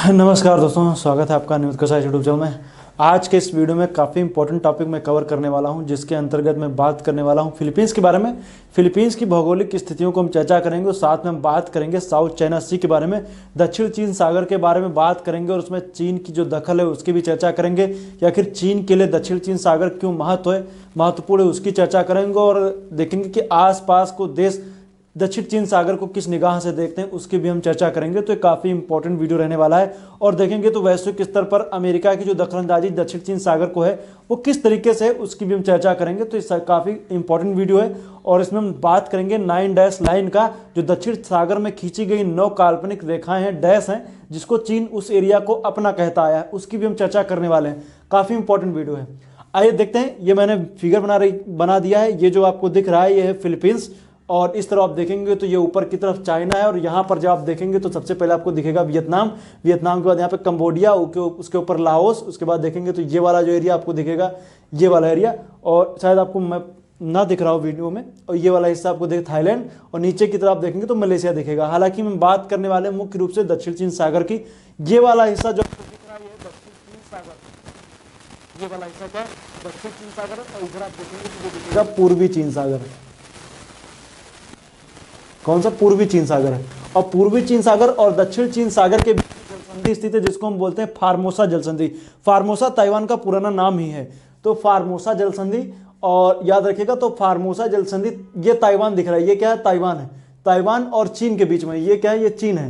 नमस्कार दोस्तों, स्वागत है आपका न्यूज़ का साइंस यूट्यूब चैनल में। आज के इस वीडियो में काफ़ी इंपॉर्टेंट टॉपिक मैं कवर करने वाला हूं, जिसके अंतर्गत मैं बात करने वाला हूं फिलीपींस के बारे में। फिलीपींस की भौगोलिक स्थितियों को हम चर्चा करेंगे और साथ में हम बात करेंगे साउथ चाइना सी के बारे में, दक्षिण चीन सागर के बारे में बात करेंगे और उसमें चीन की जो दखल है उसकी भी चर्चा करेंगे, कि आखिर चीन के लिए दक्षिण चीन सागर क्यों महत्वपूर्ण है उसकी चर्चा करेंगे और देखेंगे कि आसपास को देश दक्षिण चीन सागर को किस निगाह से देखते हैं उसकी भी हम चर्चा करेंगे। तो ये काफ़ी इंपॉर्टेंट वीडियो रहने वाला है और देखेंगे तो वैश्विक स्तर पर अमेरिका की जो दखलंदाजी दक्षिण चीन सागर को है वो किस तरीके से है उसकी भी हम चर्चा करेंगे। तो ये काफ़ी इंपॉर्टेंट वीडियो है और इसमें हम बात करेंगे 9 डैश लाइन का, जो दक्षिण सागर में खींची गई 9 काल्पनिक रेखाएं हैं, डैश हैं, जिसको चीन उस एरिया को अपना कहता आया है, उसकी भी हम चर्चा करने वाले हैं। काफ़ी इंपॉर्टेंट वीडियो है। आइए देखते हैं। ये मैंने फिगर बना दिया है। ये जो आपको दिख रहा है ये है फिलीपींस और इस तरफ आप देखेंगे तो ये ऊपर की तरफ चाइना है और यहाँ पर जब आप देखेंगे तो सबसे पहले आपको दिखेगा वियतनाम के बाद यहाँ पे कंबोडिया, उसके ऊपर लाओस, उसके बाद देखेंगे तो ये वाला जो एरिया आपको दिखेगा, ये वाला एरिया, और शायद आपको मैं ना दिख रहा हूँ वीडियो में, और ये वाला हिस्सा आपको देख थाईलैंड, और नीचे की तरफ देखेंगे तो मलेशिया दिखेगा। हालांकि मैं बात करने वाले मुख्य रूप से दक्षिण चीन सागर की। ये वाला हिस्सा जो आपको दिख रहा है ये दक्षिण चीन सागर, ये वाला हिस्सा क्या है दक्षिण चीन सागर, और इधर आप देखेंगे तो ये दिखेगा पूर्वी चीन सागर। कौन सा? पूर्वी चीन सागर है। और पूर्वी चीन सागर और दक्षिण चीन सागर के बीच जलसंधि स्थित है, जिसको हम बोलते हैं फार्मोसा जलसंधि। फार्मोसा ताइवान का पुराना नाम ही है, तो फार्मोसा जलसंधि, और याद रखिएगा तो फार्मोसा जलसंधि, ये ताइवान दिख रहा है, ये क्या है? ताइवान है। ताइवान और चीन के बीच में ये क्या है? ये चीन है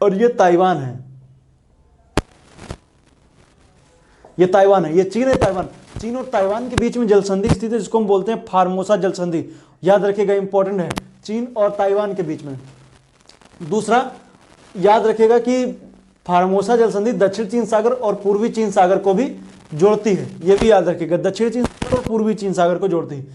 और ये ताइवान है। ये ताइवान है, ये चीन है, ताइवान। चीन और ताइवान के बीच में जलसंधि स्थित है, जिसको हम बोलते हैं फार्मोसा जलसंधि। याद रखिएगा, इंपॉर्टेंट है, चीन और ताइवान के बीच में। दूसरा याद रखिएगा कि फार्मोसा जलसंधि दक्षिण चीन सागर और पूर्वी चीन सागर को भी जोड़ती है। यह भी याद रखिएगा, दक्षिण चीन सागर और पूर्वी चीन सागर को जोड़ती है।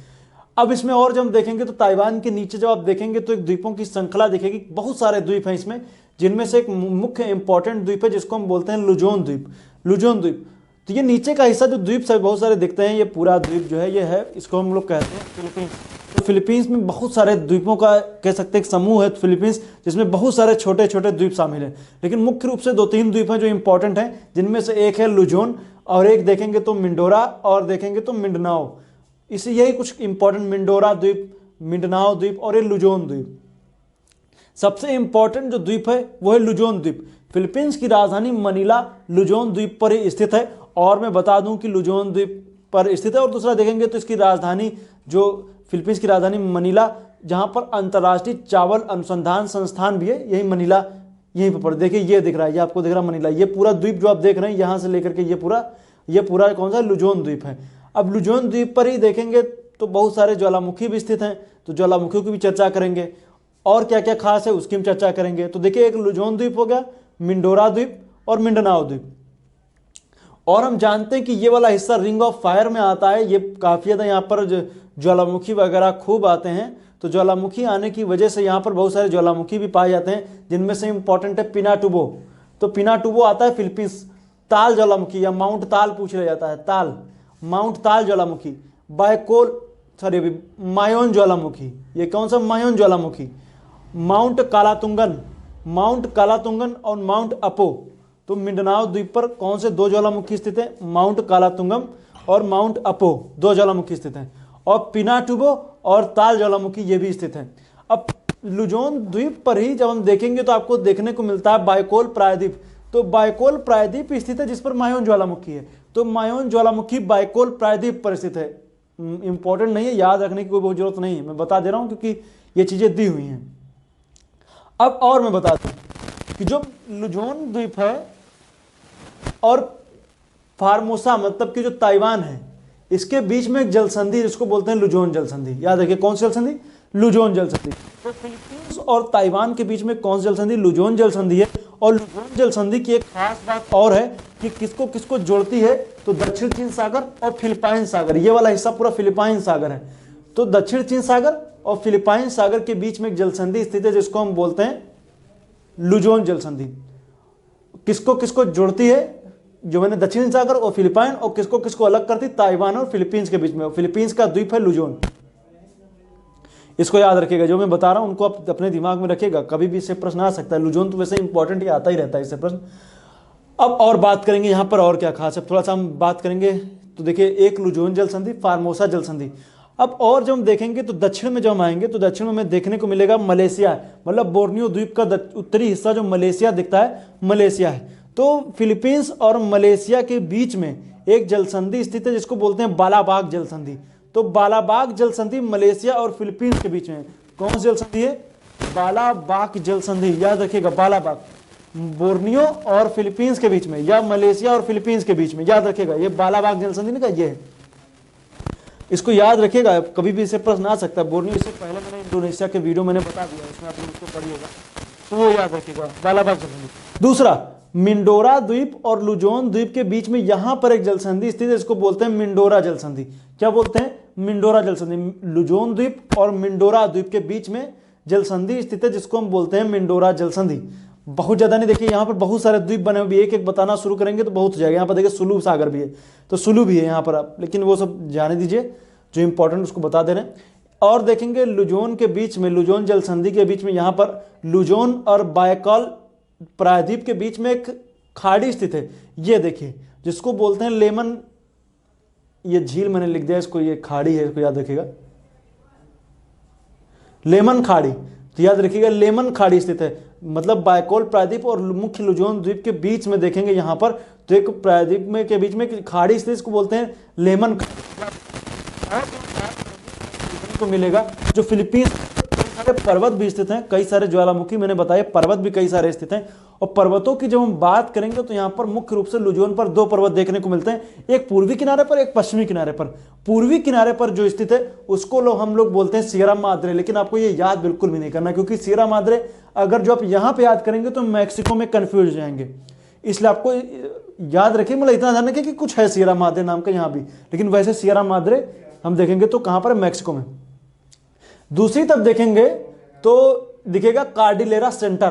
अब इसमें और जब हम देखेंगे तो ताइवान के नीचे जब आप देखेंगे तो एक द्वीपों की श्रृंखला दिखेगी। बहुत सारे द्वीप हैं इसमें, जिनमें से एक मुख्य इंपॉर्टेंट द्वीप है जिसको हम बोलते हैं लुजोन द्वीप। लुजोन द्वीप, तो ये नीचे का हिस्सा जो द्वीप से बहुत सारे दिखते हैं, ये पूरा द्वीप जो है ये है, इसको हम लोग कहते हैं फिलीपींस। तो फिलीपींस में बहुत सारे द्वीपों का कह सकते हैं एक समूह है फिलीपींस, जिसमें बहुत सारे छोटे छोटे द्वीप शामिल हैं। लेकिन मुख्य रूप से 2-3 द्वीप हैं जो इंपॉर्टेंट हैं, जिनमें से एक है लुजोन और एक देखेंगे तो मिंडोरा और देखेंगे तो मिंडनाओ। इसे यही कुछ इंपॉर्टेंट, मिंडोरा द्वीप, मिंडनाओ द्वीप और ये लुजोन द्वीप। सबसे इंपॉर्टेंट जो द्वीप है वो है लुजोन द्वीप। फिलीपींस की राजधानी मनीला लुजोन द्वीप पर ही स्थित है, और मैं बता दूं कि लुजोन द्वीप पर स्थित है। और दूसरा देखेंगे तो इसकी राजधानी, जो फिलीपींस की राजधानी मनीला, जहां पर अंतर्राष्ट्रीय चावल अनुसंधान संस्थान भी है, यही मनीला, यहीं पर देखिए ये दिख रहा है, ये आपको दिख रहा है मनीला। ये पूरा द्वीप जो आप देख रहे हैं यहाँ से लेकर के ये पूरा कौन सा? लुजोन द्वीप है। अब लुजोन द्वीप पर ही देखेंगे तो बहुत सारे ज्वालामुखी भी स्थित हैं, तो ज्वालामुखियों की भी चर्चा करेंगे और क्या क्या खास है उसकी हम चर्चा करेंगे। तो देखिए, एक लुजोन द्वीप हो गया, मिंडोरा द्वीप और मिंडनाओ द्वीप। और हम जानते हैं कि ये वाला हिस्सा रिंग ऑफ फायर में आता है। ये काफ़ी ज़्यादा यहाँ पर ज्वालामुखी वगैरह खूब आते हैं, तो ज्वालामुखी आने की वजह से यहाँ पर बहुत सारे ज्वालामुखी भी पाए जाते हैं, जिनमें से इंपॉर्टेंट है पिनाटुबो। तो पिनाटुबो आता है फिलीपींस। ताल ज्वालामुखी या माउंट ताल पूछ लिया जाता है, ताल, माउंट ताल ज्वालामुखी, मायोन ज्वालामुखी। ये कौन सा? मायोन ज्वालामुखी। माउंट कालातुंगन और माउंट अपो। तो मिंडनाओ द्वीप पर कौन से 2 ज्वालामुखी स्थित हैं? माउंट कालातुंगम और माउंट अपो, 2 ज्वालामुखी स्थित हैं। और पिनाटुबो और ताल ज्वालामुखी ये भी स्थित हैं। अब लुजोन द्वीप पर ही जब हम देखेंगे तो आपको देखने को मिलता है बाइकोल प्रायद्वीप। तो बाइकोल प्रायद्वीप स्थित है जिस पर मायोन ज्वालामुखी है। तो मायोन ज्वालामुखी बाइकोल प्रायद्वीप पर स्थित है। इंपॉर्टेंट नहीं है, याद रखने की कोई बहुत जरूरत नहीं है, मैं बता दे रहा हूं क्योंकि ये चीजें दी हुई हैं। अब और मैं बता दूं कि जो लुजोन द्वीप है और फार्मोसा, मतलब कि जो ताइवान है, इसके बीच में एक जलसंधि जिसको बोलते हैं लुजोन जलसंधि। याद रखिए, कौन सी जलसंधि? लुजोन जलसंधि। तो फिलीपींस और ताइवान के बीच में कौन सी जलसंधि? लुजोन जलसंधि है। और लुजोन जलसंधि की एक खास बात और है कि किसको किसको जोड़ती है? तो दक्षिण चीन सागर और फिलिपाइन सागर, ये वाला हिस्सा पूरा फिलिपाइन सागर है। तो दक्षिण चीन सागर और फिलिपाइन सागर के बीच में एक जलसंधि स्थित है, जिसको हम बोलते हैं लुजोन जलसंधि। किसको किसको जोड़ती है? जो मैंने दक्षिण सागर और फिलिपाइन, और किसको किसको अलग करती? ताइवान और फिलीपींस के बीच में। फिलीपींस का द्वीप है लुजोन। इसको याद रखिएगा, जो मैं बता रहा हूँ उनको आप अपने दिमाग में रखिएगा, कभी भी इससे प्रश्न आ सकता है। लुजोन तो वैसे इंपॉर्टेंट ही आता ही रहता है इससे प्रश्न। अब और बात करेंगे यहाँ पर और क्या खास है, थोड़ा सा हम बात करेंगे। तो देखिए, एक लुजोन जल संधि, फार्मोसा जल संधि। अब और जब हम देखेंगे तो दक्षिण में जब हम आएंगे तो दक्षिण में हमें देखने को मिलेगा मलेशिया, मतलब बोर्नियो द्वीप का उत्तरी हिस्सा जो मलेशिया दिखता है, मलेशिया है। तो फिलीपींस और मलेशिया के बीच में एक जल संधि स्थित है जिसको बोलते हैं बालाबाग जल संधि। तो बालाबाग जल संधि मलेशिया और फिलीपींस के बीच में कौन सी जल संधि है? बालाबाग जल संधि, याद रखिएगा, बालाबाग, बोर्नियो और फिलीपींस के बीच में या मलेशिया और फिलीपींस के बीच में, याद रखिएगा, ये बालाबाग जल संधि का ये है, इसको याद रखिएगा, कभी भी इसे प्रश्न आ सकता है। बोर्नियो इससे पहले मैंने इंडोनेशिया के वीडियो मैंने बता दिया, इसमें आप इसको पढ़िएगा, तो वो याद रखिएगा, बालाबाग जल संधि। दूसरा, मिंडोरा द्वीप और लुजोन द्वीप के बीच में यहां पर एक जल संधि स्थित है, इसको बोलते हैं मिंडोरा जल संधि। क्या बोलते हैं? मिंडोरा जल संधि। लुजोन द्वीप और मिंडोरा द्वीप के बीच में जल संधि स्थित है जिसको हम बोलते हैं मिंडोरा जल संधि। बहुत ज्यादा नहीं, देखिए यहाँ पर बहुत सारे द्वीप बने हुए, एक एक बताना शुरू करेंगे तो बहुत हो जाएगा। यहाँ पर देखिए सुलू सागर भी है, तो सुलू भी है यहाँ पर आप, लेकिन वो सब जाने दीजिए, जो इंपॉर्टेंट उसको बता दे रहे हैं। और देखेंगे लुजोन के बीच में, लुजोन जल संधि के बीच में यहाँ पर लुजोन और बायकॉल प्रायद्वीप के बीच में एक खाड़ी स्थित है, ये देखिए, जिसको बोलते हैं लेमन, ये झील मैंने लिख दिया इसको, ये खाड़ी है, इसको याद रखिएगा, लेमन खाड़ी। तो याद रखिएगा, लेमन खाड़ी स्थित है, मतलब बायकॉल प्रायद्वीप और मुख्य लुजोन द्वीप के बीच में देखेंगे यहाँ पर, तो एक प्रायद्वीप में के बीच में एक खाड़ी स्थित, इसको बोलते हैं लेमन को मिलेगा। जो फिलीपींस कई सारे पर्वत भी स्थित हैं, कई सारे ज्वालामुखी मैंने बताया, पर्वत भी कई सारे स्थित हैं। और पर्वतों की जब हम बात करेंगे तो यहाँ पर मुख्य रूप से लुजोन पर दो पर्वत देखने को मिलते हैं, एक पूर्वी किनारे पर, एक पश्चिमी किनारे पर। पूर्वी किनारे पर जो स्थित है उसको हम लोग बोलते हैं सियरा माद्रे, लेकिन आपको ये याद बिल्कुल भी नहीं करना, क्योंकि सियरा माद्रे अगर जो आप यहाँ पे याद करेंगे तो मैक्सिको में कंफ्यूज हो जाएंगे, इसलिए आपको याद रखिए, मतलब इतना ध्यान रखिए कि कुछ है सियरा माद्रे नाम का यहाँ भी, लेकिन वैसे सियरा माद्रे हम देखेंगे तो कहाँ पर है? मैक्सिको में। दूसरी तरफ देखेंगे तो दिखेगा कार्डिलेरा सेंटर,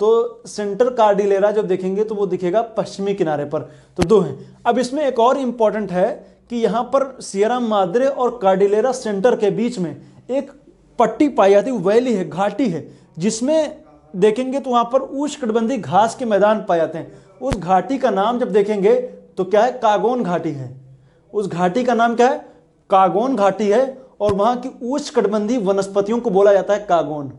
तो सेंटर कार्डिलेरा जब देखेंगे तो वो दिखेगा पश्चिमी किनारे पर। तो दो हैं। अब इसमें एक और इंपॉर्टेंट है कि यहां पर सियरा माद्रे और कार्डिलेरा सेंटर के बीच में एक पट्टी पाई जाती है, वैली है, घाटी है, जिसमें देखेंगे तो वहां पर उष्णकटिबंधीय घास के मैदान पाए जाते हैं। उस घाटी का नाम जब देखेंगे तो क्या है? कागोन घाटी है। उस घाटी का नाम क्या है? कागोन घाटी है, और वहां की उष्णकटिबंधीय वनस्पतियों को बोला जाता है कागोन।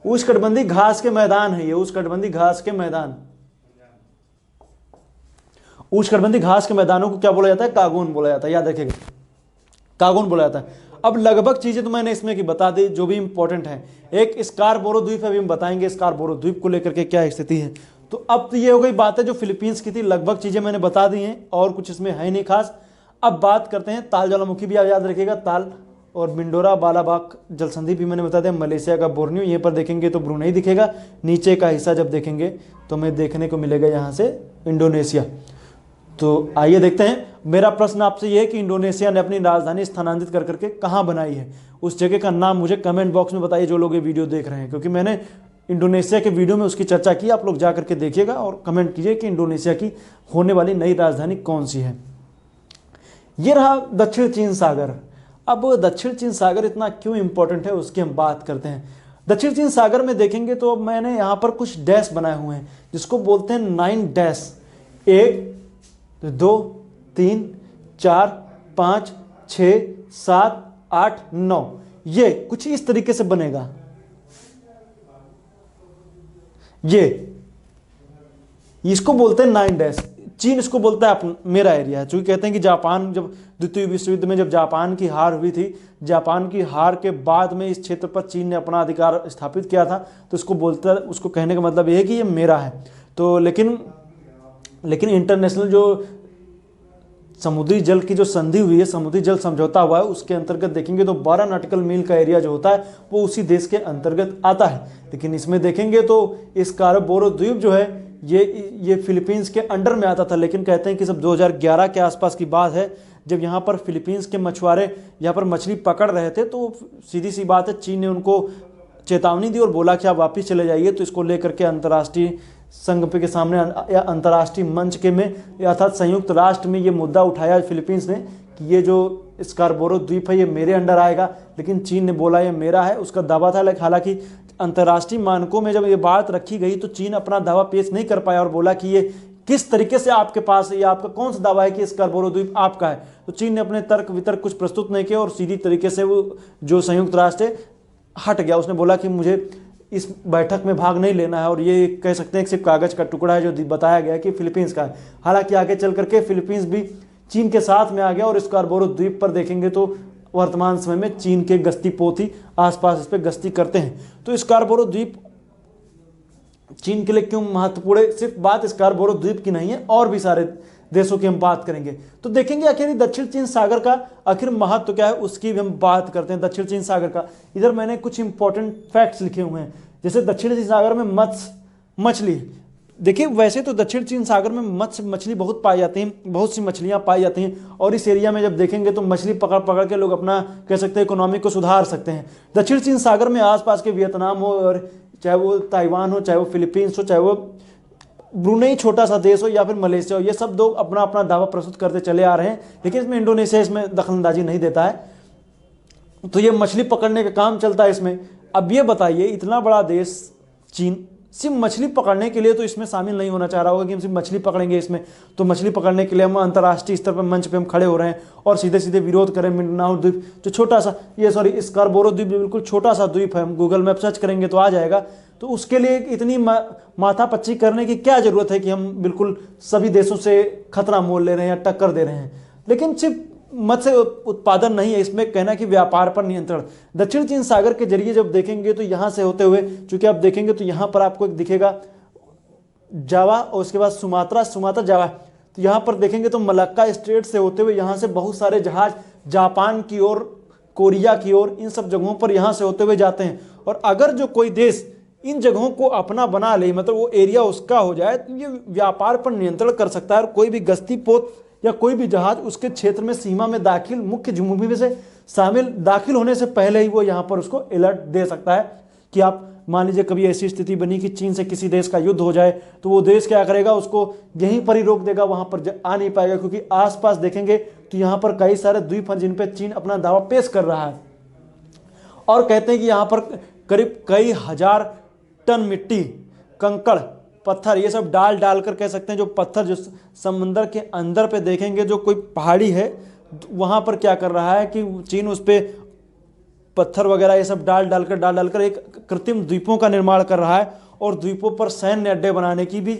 उष्णकटिबंधीय घास के मैदान है ये, उष्णकटिबंधीय घास के मैदान, उष्णकटिबंधीय घास के मैदानों को क्या बोला जाता है? कागोन बोला जाता है, याद रखिएगा, कागोन बोला जाता है। अब लगभग चीजें तो मैंने इसमें की बता दी जो भी इंपॉर्टेंट है। एक स्कारबोरो द्वीप है, अभी हम बताएंगे स्कारबोरो द्वीप को लेकर के क्या स्थिति है। तो अब तो ये हो गई बात है जो फिलीपींस की थी, लगभग चीजें मैंने बता दी हैं और कुछ इसमें है नहीं खास। अब बात करते हैं ताल ज्वालामुखी, भी आप याद रखिएगा, ताल और मिंडोरा बालाबाग जल संधि भी मैंने बता दिया, मलेशिया का बोर्नियो, यहीं पर देखेंगे तो ब्रुनेई दिखेगा, नीचे का हिस्सा जब देखेंगे तो हमें देखने को मिलेगा यहाँ से इंडोनेशिया। तो आइए देखते हैं, मेरा प्रश्न आपसे यह है कि इंडोनेशिया ने अपनी राजधानी स्थानांतरित कर करके कहाँ बनाई है? उस जगह का नाम मुझे कमेंट बॉक्स में बताइए जो लोग ये वीडियो देख रहे हैं, क्योंकि मैंने इंडोनेशिया के वीडियो में उसकी चर्चा की, आप लोग जा करके देखिएगा और कमेंट कीजिए कि इंडोनेशिया की होने वाली नई राजधानी कौन सी है। ये रहा दक्षिण चीन सागर। अब दक्षिण चीन सागर इतना क्यों इंपॉर्टेंट है उसकी हम बात करते हैं। दक्षिण चीन सागर में देखेंगे तो अब मैंने यहाँ पर कुछ डैश बनाए हुए हैं जिसको बोलते हैं 9 डैश, 1 2 3 4 5 6 7 8 9, ये कुछ इस तरीके से बनेगा। ये इसको बोलते हैं 9 डैश। चीन इसको बोलता है मेरा एरिया है, चूंकि कहते हैं कि जापान जब द्वितीय विश्व युद्ध में जब जापान की हार हुई थी, जापान की हार के बाद में इस क्षेत्र पर चीन ने अपना अधिकार स्थापित किया था, तो इसको बोलता, उसको कहने का मतलब ये है कि ये मेरा है। तो लेकिन इंटरनेशनल जो समुद्री जल की जो संधि हुई है, समुद्री जल समझौता हुआ है, उसके अंतर्गत देखेंगे तो 12 नॉटिकल मील का एरिया जो होता है वो उसी देश के अंतर्गत आता है। लेकिन इसमें देखेंगे तो इस स्कारबोरो द्वीप जो है ये फिलीपींस के अंडर में आता था, लेकिन कहते हैं कि सब 2011 के आसपास की बात है, जब यहाँ पर फिलीपींस के मछुआरे यहाँ पर मछली पकड़ रहे थे, तो सीधी सी बात है चीन ने उनको चेतावनी दी और बोला कि आप वापस चले जाइए। तो इसको लेकर के अंतर्राष्ट्रीय संघ के सामने या अंतर्राष्ट्रीय मंच के में अर्थात संयुक्त राष्ट्र में ये मुद्दा उठाया फिलीपींस ने कि ये जो स्कार्बोरो द्वीप है ये मेरे अंडर आएगा, लेकिन चीन ने बोला ये मेरा है, उसका दावा था। लेकिन हालांकि अंतर्राष्ट्रीय मानकों में जब ये बात रखी गई तो चीन अपना दावा पेश नहीं कर पाया और बोला कि ये किस तरीके से आपके पास, ये आपका कौन सा दावा है कि स्कार्बोरो द्वीप आपका है। तो चीन ने अपने तर्क वितर्क कुछ प्रस्तुत नहीं किया और सीधी तरीके से वो जो संयुक्त राष्ट्र है हट गया। उसने बोला कि मुझे इस बैठक में भाग नहीं लेना है, और ये कह सकते हैं कि सिर्फ कागज का टुकड़ा है जो बताया गया कि फिलीपींस का है। हालांकि आगे चल करके फिलीपींस भी चीन के साथ में आ गया और स्कार्बोरो द्वीप पर देखेंगे तो वर्तमान समय में चीन के गश्ती पोथी आसपास इस पर गश्ती करते हैं। तो स्कार्बोरो द्वीप चीन के लिए क्यों महत्वपूर्ण है, सिर्फ बात स्कार्बोरो द्वीप की नहीं है, और भी सारे देशों की हम बात करेंगे। तो देखेंगे आखिर दक्षिण चीन सागर का आखिर महत्व क्या है, उसकी भी हम बात करते हैं। दक्षिण चीन सागर का इधर मैंने कुछ इंपॉर्टेंट फैक्ट्स लिखे हुए हैं। जैसे दक्षिण चीन सागर में मछली, देखिए वैसे तो दक्षिण चीन सागर में मछली बहुत पाई जाती हैं, बहुत सी मछलियां पाई जाती हैं, और इस एरिया में जब देखेंगे तो मछली पकड़ पकड़ के लोग अपना कह सकते हैं इकोनॉमी को सुधार सकते हैं। दक्षिण चीन सागर में आसपास के वियतनाम हो, और चाहे वो ताइवान हो, चाहे वो फिलीपींस हो, चाहे वो ब्रुनेई छोटा सा देश हो, या फिर मलेशिया हो, ये सब लोग अपना अपना दावा प्रस्तुत करते चले आ रहे हैं। लेकिन इसमें इंडोनेशिया इसमें दखलंदाजी नहीं देता है। तो ये मछली पकड़ने का काम चलता है इसमें। अब ये बताइए इतना बड़ा देश चीन सिर्फ मछली पकड़ने के लिए तो इसमें शामिल नहीं होना चाह रहा होगा कि हम सिर्फ मछली पकड़ेंगे इसमें। तो मछली पकड़ने के लिए हम अंतर्राष्ट्रीय स्तर पर मंच पे हम खड़े हो रहे हैं और सीधे सीधे विरोध करें। मिंडनाओ द्वीप जो छोटा सा, ये सॉरी स्कार्बोरो द्वीप बिल्कुल छोटा सा द्वीप है, हम गूगल मैप सर्च करेंगे तो आ जाएगा। तो उसके लिए इतनी माथापच्ची करने की क्या जरूरत है कि हम बिल्कुल सभी देशों से खतरा मोल ले रहे हैं या टक्कर दे रहे हैं। लेकिन सिर्फ मत्स्य उत्पादन नहीं है, इसमें कहना कि व्यापार पर नियंत्रण। दक्षिण चीन सागर के जरिए जब देखेंगे तो यहां से होते हुए, चूंकि आप देखेंगे तो यहां पर आपको एक दिखेगा जावा और उसके बाद सुमात्रा जावा। तो यहां पर देखेंगे तो मलक्का स्ट्रेट से होते हुए यहां से बहुत सारे जहाज जापान की ओर, कोरिया की ओर, इन सब जगहों पर यहां से होते हुए जाते हैं। और अगर जो कोई देश इन जगहों को अपना बना ले, मतलब वो एरिया उसका हो जाए, तो ये व्यापार पर नियंत्रण कर सकता है। और कोई भी गश्ती पोत या कोई भी जहाज उसके क्षेत्र में सीमा में दाखिल, मुख्य भूमि में से शामिल दाखिल होने से पहले ही वो यहाँ पर उसको अलर्ट दे सकता है कि आप मान लीजिए कभी ऐसी स्थिति बनी कि चीन से किसी देश का युद्ध हो जाए, तो वो देश क्या करेगा, उसको यहीं पर ही रोक देगा, वहां पर आ नहीं पाएगा। क्योंकि आसपास देखेंगे तो यहाँ पर कई सारे द्वीप हैं जिन पे चीन अपना दावा पेश कर रहा है, और कहते हैं कि यहाँ पर करीब कई हजार टन मिट्टी, कंकड़, पत्थर, ये सब डाल कर कह सकते हैं, जो पत्थर जो समंदर के अंदर पे देखेंगे जो कोई पहाड़ी है वहां पर क्या कर रहा है कि चीन उस पे पत्थर वगैरह ये सब डाल डालकर एक कृत्रिम द्वीपों का निर्माण कर रहा है। और द्वीपों पर सैन्य अड्डे बनाने की भी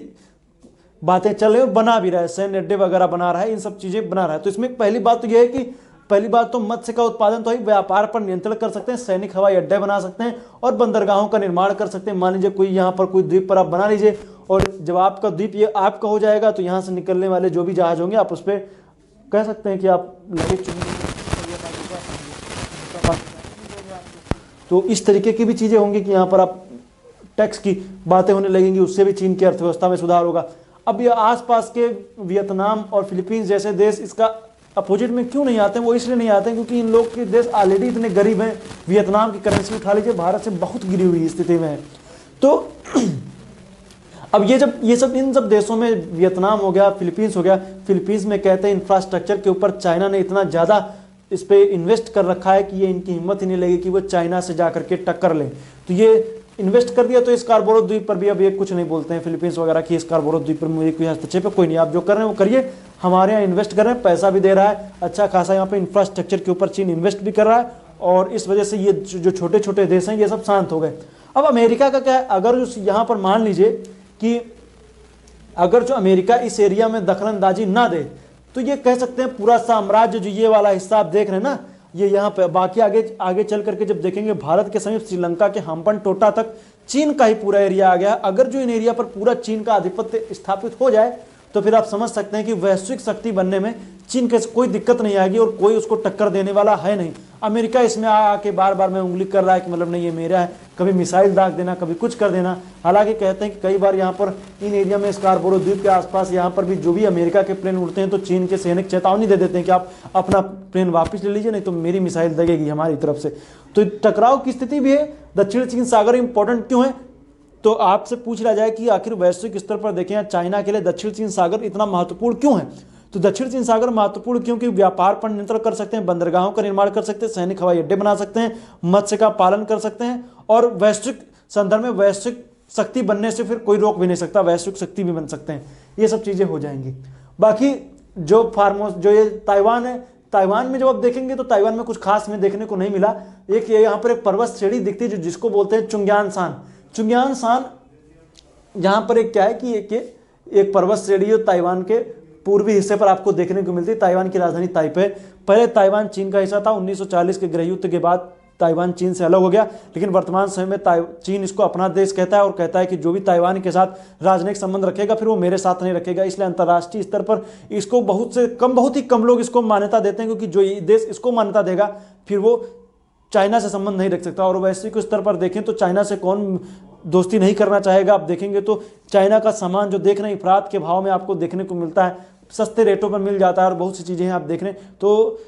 बातें चल रही है, बना भी रहा है, सैन्य अड्डे वगैरह बना रहा है, इन सब चीजें बना रहा है। तो इसमें पहली बात तो यह है कि पहली बात तो मत्स्य का उत्पादन तो ही व्यापार पर नियंत्रण कर सकते हैं, सैनिक हवाई अड्डे बना सकते हैं और बंदरगाहों का निर्माण कर सकते हैं। मान लीजिए कोई यहाँ पर कोई द्वीप पर आप बना लीजिए, और जब आपका द्वीप ये आपका हो जाएगा तो यहाँ से निकलने वाले जो भी जहाज होंगे आप उस पर कह सकते हैं कि आप लगे चुनेंगे। तो इस तरीके की भी चीजें होंगी कि यहाँ पर आप टैक्स की बातें होने लगेंगी, उससे भी चीन की अर्थव्यवस्था में सुधार होगा। अब ये आसपास के वियतनाम और फिलीपींस जैसे देश इसका अपोजिट में क्यों नहीं आते हैं? वो इसलिए नहीं आते हैं क्योंकि इन लोग के देश ऑलरेडी इतने गरीब हैं। वियतनाम की करेंसी उठा लीजिए, भारत से बहुत गिरी हुई स्थिति में है। तो अब इन सब देशों में वियतनाम हो गया, फिलीपींस हो गया, फिलीपींस में कहते हैं इंफ्रास्ट्रक्चर के ऊपर चाइना ने इतना ज़्यादा इस पे इन्वेस्ट कर रखा है कि ये इनकी हिम्मत ही नहीं लगी कि वो चाइना से जा करके टक्कर लें। तो ये इन्वेस्ट कर दिया, तो स्कार्बोरो द्वीप पर भी अब ये कुछ नहीं बोलते हैं फिलीपींस वगैरह की स्कार्बोरो द्वीप पर मुझे कोई हस्तक्षेप है, कोई नहीं, आप जो कर रहे हैं वो करिए, हमारे यहाँ इन्वेस्ट कर रहे हैं, पैसा भी दे रहा है अच्छा खासा, यहाँ पे इंफ्रास्ट्रक्चर के ऊपर चीन इन्वेस्ट भी कर रहा है, और इस वजह से ये जो छोटे छोटे देश हैं ये सब शांत हो गए। अब अमेरिका का क्या है, अगर यहाँ पर मान लीजिए कि अगर जो अमेरिका इस एरिया में दखलंदाजी ना दे, तो ये कह सकते हैं पूरा साम्राज्य जो ये वाला हिस्सा आप देख रहे हैं ना, ये यहाँ पे बाकी आगे चल करके जब देखेंगे भारत के समीप श्रीलंका के हम्पन टोटा तक चीन का ही पूरा एरिया आ गया। अगर जो इन एरिया पर पूरा चीन का आधिपत्य स्थापित हो जाए तो फिर आप समझ सकते हैं कि वैश्विक शक्ति बनने में चीन के कोई दिक्कत नहीं आएगी और कोई उसको टक्कर देने वाला है नहीं। अमेरिका इसमें आके बार बार में उंगली कर रहा है कि मतलब नहीं ये मेरा है, कभी मिसाइल दाग देना, कभी कुछ कर देना। हालांकि कहते हैं कि कई बार यहाँ पर इन एरिया में स्कार्बोरो द्वीप के आसपास यहाँ पर भी जो भी अमेरिका के प्लेन उड़ते हैं तो चीन के सैनिक चेतावनी दे देते हैं कि आप अपना प्लेन वापस ले लीजिए, नहीं तो मेरी मिसाइल दगेगी हमारी तरफ से। तो टकराव की स्थिति भी है। दक्षिण चीन सागर इंपॉर्टेंट क्यों है, तो आपसे पूछ रहा जाए कि आखिर वैश्विक स्तर पर देखें चाइना के लिए दक्षिण चीन सागर इतना महत्वपूर्ण क्यों है। तो दक्षिण चीन सागर महत्वपूर्ण क्योंकि व्यापार पर नियंत्रण कर सकते हैं, बंदरगाहों का निर्माण कर सकते हैं, सैनिक हवाई अड्डे बना सकते हैं, मत्स्य का पालन कर सकते हैं, और वैश्विक संदर्भ में वैश्विक शक्ति बनने से फिर कोई रोक भी नहीं सकता, वैश्विक शक्ति भी बन सकते हैं। ये सब चीज़ें हो जाएंगी। बाकी जो ये ताइवान है, ताइवान में जब आप देखेंगे तो ताइवान में कुछ खास में देखने को नहीं मिला। एक यहाँ पर एक पर्वत श्रेणी दिखती है जिसको बोलते हैं चुंग्यानसान। चुंग्यानसान यहाँ पर एक क्या है कि एक पर्वत श्रेणी है ताइवान के पूर्वी हिस्से पर आपको देखने को मिलती है। ताइवान की राजधानी ताइपे। पहले ताइवान चीन का हिस्सा था, 1940 के गृहयुद्ध के बाद ताइवान चीन से अलग हो गया, लेकिन वर्तमान समय में चीन इसको अपना देश कहता है और कहता है कि जो भी ताइवान के साथ राजनयिक संबंध रखेगा फिर वो मेरे साथ नहीं रखेगा। इसलिए अंतर्राष्ट्रीय स्तर पर इसको बहुत ही कम लोग इसको मान्यता देते हैं, क्योंकि जो ये देश इसको मान्यता देगा फिर वो चाइना से संबंध नहीं रख सकता। और वैश्विक स्तर पर देखें तो चाइना से कौन दोस्ती नहीं करना चाहेगा। आप देखेंगे तो चाइना का सामान जो देख रहे हैं इफरात के भाव में आपको देखने को मिलता है, सस्ते रेटों पर मिल जाता है, और बहुत सी चीज़ें हैं आप देख रहे हैं। तो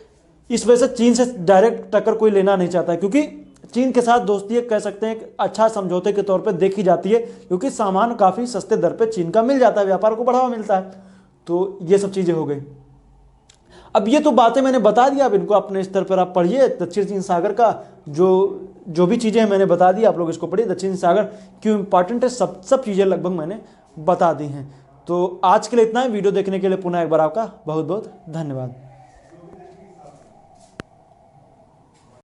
इस वजह से चीन से डायरेक्ट टक्कर कोई लेना नहीं चाहता है, क्योंकि चीन के साथ दोस्ती कह सकते हैं अच्छा समझौते के तौर पे देखी जाती है, क्योंकि सामान काफ़ी सस्ते दर पे चीन का मिल जाता है, व्यापार को बढ़ावा मिलता है। तो ये सब चीज़ें हो गई। अब ये तो बातें मैंने बता दिया, अब इनको अपने स्तर पर आप पढ़िए। दक्षिण चीन सागर का जो भी चीज़ें हैं मैंने बता दी, आप लोग इसको पढ़िए। दक्षिण सागर क्यों इंपॉर्टेंट है, सब चीज़ें लगभग मैंने बता दी हैं। तो आज के लिए इतना है। वीडियो देखने के लिए पुनः एक बार आपका बहुत बहुत धन्यवाद।